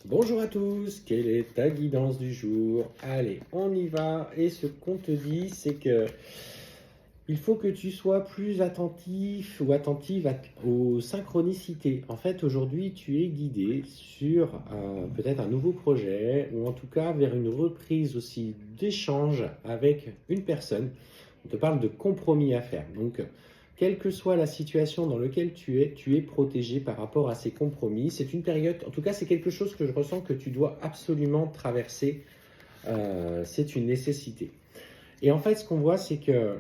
Bonjour à tous, quelle est ta guidance du jour? Allez, on y va. Et ce qu'on te dit, c'est que il faut que tu sois plus attentif ou attentive aux synchronicités. En fait, aujourd'hui, tu es guidé sur peut-être un nouveau projet ou en tout cas vers une reprise aussi d'échange avec une personne. On te parle de compromis à faire. Donc, quelle que soit la situation dans laquelle tu es protégé par rapport à ces compromis. C'est une période, en tout cas, c'est quelque chose que je ressens que tu dois absolument traverser. C'est une nécessité. Et en fait, ce qu'on voit, c'est que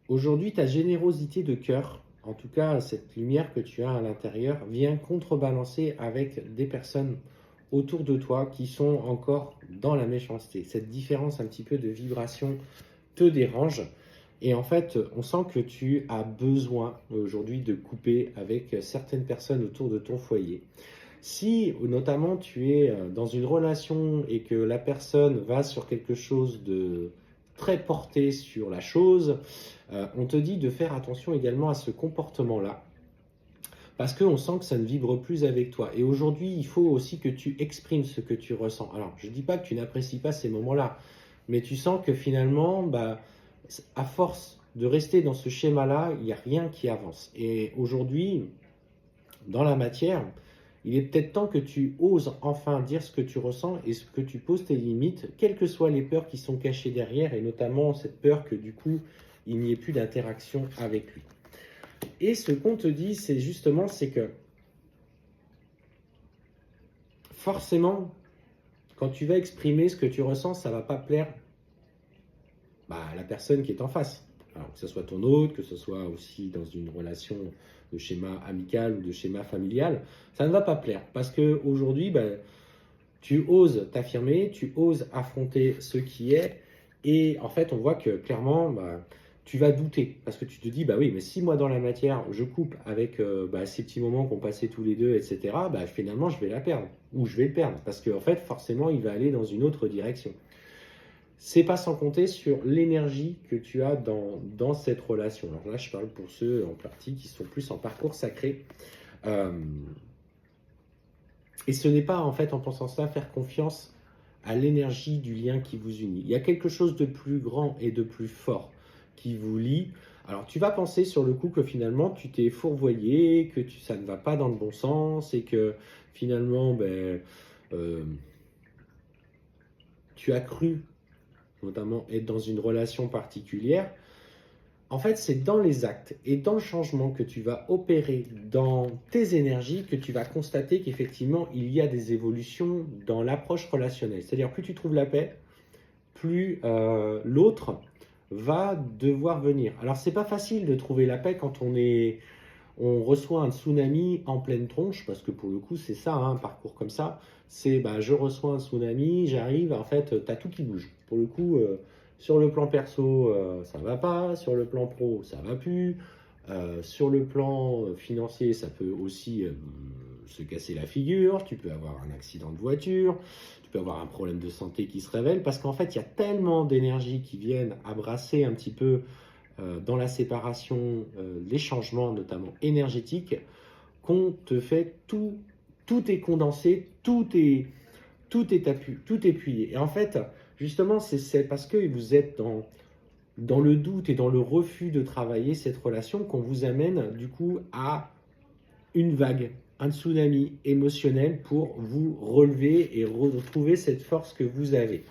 aujourd'hui, ta générosité de cœur, en tout cas cette lumière que tu as à l'intérieur, vient contrebalancer avec des personnes autour de toi qui sont encore dans la méchanceté. Cette différence un petit peu de vibration te dérange. Et en fait, on sent que tu as besoin aujourd'hui de couper avec certaines personnes autour de ton foyer. Si notamment tu es dans une relation et que la personne va sur quelque chose de très porté sur la chose, on te dit de faire attention également à ce comportement-là parce qu'on sent que ça ne vibre plus avec toi. Et aujourd'hui, il faut aussi que tu exprimes ce que tu ressens. Alors, je ne dis pas que tu n'apprécies pas ces moments-là, mais tu sens que finalement, à force de rester dans ce schéma-là, il n'y a rien qui avance. Et aujourd'hui, dans la matière, il est peut-être temps que tu oses enfin dire ce que tu ressens et ce que tu poses tes limites, quelles que soient les peurs qui sont cachées derrière, et notamment cette peur que du coup, il n'y ait plus d'interaction avec lui. Et ce qu'on te dit, c'est que forcément, quand tu vas exprimer ce que tu ressens, ça ne va pas plaire à la personne qui est en face. Alors, que ce soit ton hôte, que ce soit aussi dans une relation de schéma amical ou de schéma familial, ça ne va pas plaire. Parce qu'aujourd'hui, tu oses t'affirmer, tu oses affronter ce qui est. Et en fait, on voit que clairement, tu vas douter. Parce que tu te dis, oui, mais si moi dans la matière, je coupe avec ces petits moments qu'on passait tous les deux, etc., finalement, je vais la perdre. Ou je vais le perdre. Parce qu'en fait, forcément, il va aller dans une autre direction. C'est pas sans compter sur l'énergie que tu as dans cette relation. Alors là, je parle pour ceux en partie qui sont plus en parcours sacré. Euh, et ce n'est pas en fait en pensant ça faire confiance à l'énergie du lien qui vous unit. Il y a quelque chose de plus grand et de plus fort qui vous lie. Alors tu vas penser sur le coup que finalement tu t'es fourvoyé, que ça ne va pas dans le bon sens et que finalement tu as cru notamment être dans une relation particulière. En fait, c'est dans les actes et dans le changement que tu vas opérer dans tes énergies que tu vas constater qu'effectivement, il y a des évolutions dans l'approche relationnelle. C'est-à-dire, plus tu trouves la paix, plus l'autre va devoir venir. Alors, c'est pas facile de trouver la paix quand on reçoit un tsunami en pleine tronche, parce que pour le coup, c'est ça, un parcours comme ça. C'est, je reçois un tsunami, j'arrive, en fait, tu as tout qui bouge. Pour le coup, sur le plan perso, ça va pas. Sur le plan pro, ça va plus. Sur le plan financier, ça peut aussi se casser la figure. Tu peux avoir un accident de voiture. Tu peux avoir un problème de santé qui se révèle. Parce qu'en fait, il y a tellement d'énergie qui viennent abrasser un petit peu dans la séparation, les changements, notamment énergétiques, qu'on te fait tout est condensé, tout est appuyé. Et en fait, justement, c'est parce que vous êtes dans le doute et dans le refus de travailler cette relation qu'on vous amène du coup à une vague, un tsunami émotionnel pour vous relever et retrouver cette force que vous avez.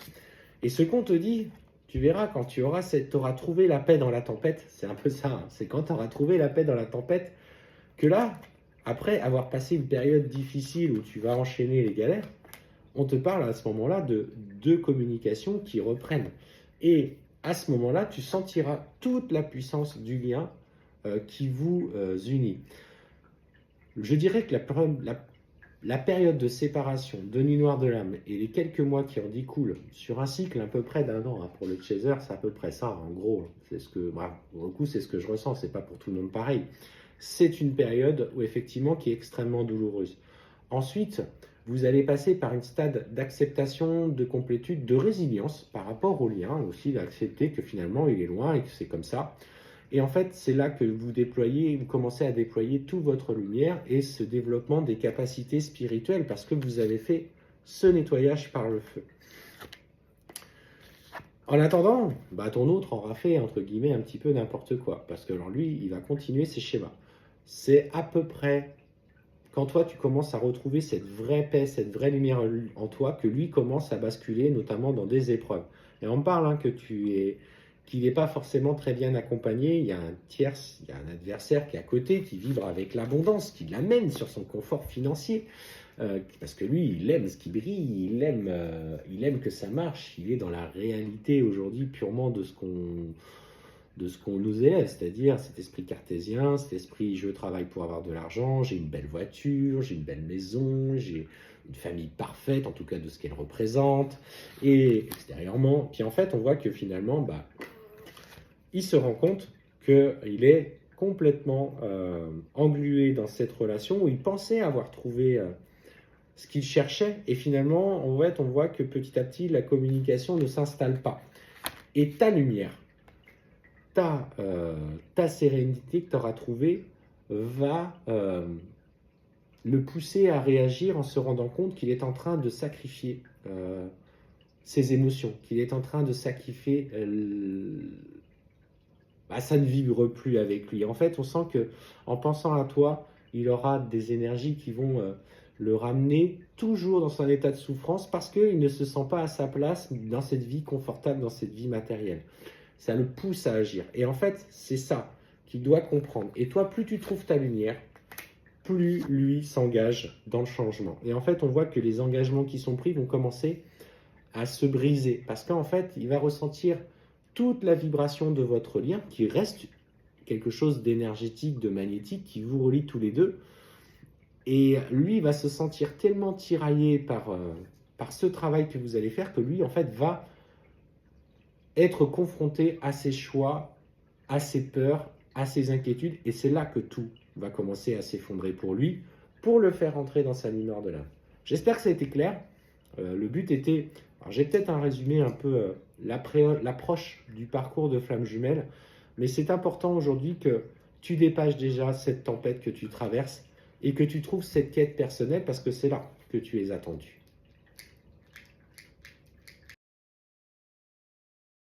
Et ce qu'on te dit, tu verras quand tu auras trouvé la paix dans la tempête, c'est un peu ça, hein, c'est quand tu auras trouvé la paix dans la tempête que là, après avoir passé une période difficile où tu vas enchaîner les galères, on te parle à ce moment-là de deux communications qui reprennent. Et à ce moment-là, tu sentiras toute la puissance du lien qui vous unit. Je dirais que la période de séparation de Nuit Noire de l'âme et les quelques mois qui en découlent sur un cycle à peu près d'un an, pour le chaser, c'est à peu près ça, en gros. C'est ce que, pour le coup, c'est ce que je ressens, c'est pas pour tout le monde pareil. C'est une période où effectivement qui est extrêmement douloureuse. Ensuite, vous allez passer par une stade d'acceptation, de complétude, de résilience par rapport au lien, aussi d'accepter que finalement il est loin et que c'est comme ça. Et en fait, c'est là que vous commencez à déployer toute votre lumière et ce développement des capacités spirituelles parce que vous avez fait ce nettoyage par le feu. En attendant, ton autre aura fait, entre guillemets, un petit peu n'importe quoi. Parce que alors, lui, il va continuer ses schémas. C'est à peu près quand toi, tu commences à retrouver cette vraie paix, cette vraie lumière en toi, que lui commence à basculer, notamment dans des épreuves. Et on me parle qu'il n'est pas forcément très bien accompagné. Il y a un adversaire qui est à côté, qui vibre avec l'abondance, qui l'amène sur son confort financier. Parce que lui, il aime ce qui brille, il aime que ça marche. Il est dans la réalité aujourd'hui purement de ce qu'on nous élève, c'est-à-dire cet esprit cartésien, cet esprit je travaille pour avoir de l'argent, j'ai une belle voiture, j'ai une belle maison, j'ai une famille parfaite, en tout cas de ce qu'elle représente, et extérieurement. Puis en fait, on voit que finalement, il se rend compte qu'il est complètement englué dans cette relation où il pensait avoir trouvé ce qu'il cherchait, et finalement, en fait, on voit que petit à petit, la communication ne s'installe pas. Et ta lumière, ta sérénité que tu auras trouvée va le pousser à réagir en se rendant compte qu'il est en train de sacrifier ses émotions, qu'il est en train de sacrifier... ça ne vibre plus avec lui. En fait, on sent que en pensant à toi, il aura des énergies qui vont le ramener toujours dans son état de souffrance parce qu'il ne se sent pas à sa place dans cette vie confortable, dans cette vie matérielle. Ça le pousse à agir. Et en fait, c'est ça qu'il doit comprendre. Et toi, plus tu trouves ta lumière, plus lui s'engage dans le changement. Et en fait, on voit que les engagements qui sont pris vont commencer à se briser. Parce qu'en fait, il va ressentir toute la vibration de votre lien, qui reste quelque chose d'énergétique, de magnétique, qui vous relie tous les deux. Et lui va se sentir tellement tiraillé par ce travail que vous allez faire que lui, en fait, va être confronté à ses choix, à ses peurs, à ses inquiétudes. Et c'est là que tout va commencer à s'effondrer pour lui, pour le faire entrer dans sa lumière de l'âme. J'espère que ça a été clair. Le but était... Alors j'ai peut-être un résumé un peu l'approche du parcours de Flamme Jumelle, mais c'est important aujourd'hui que tu dépasses déjà cette tempête que tu traverses et que tu trouves cette quête personnelle parce que c'est là que tu es attendu.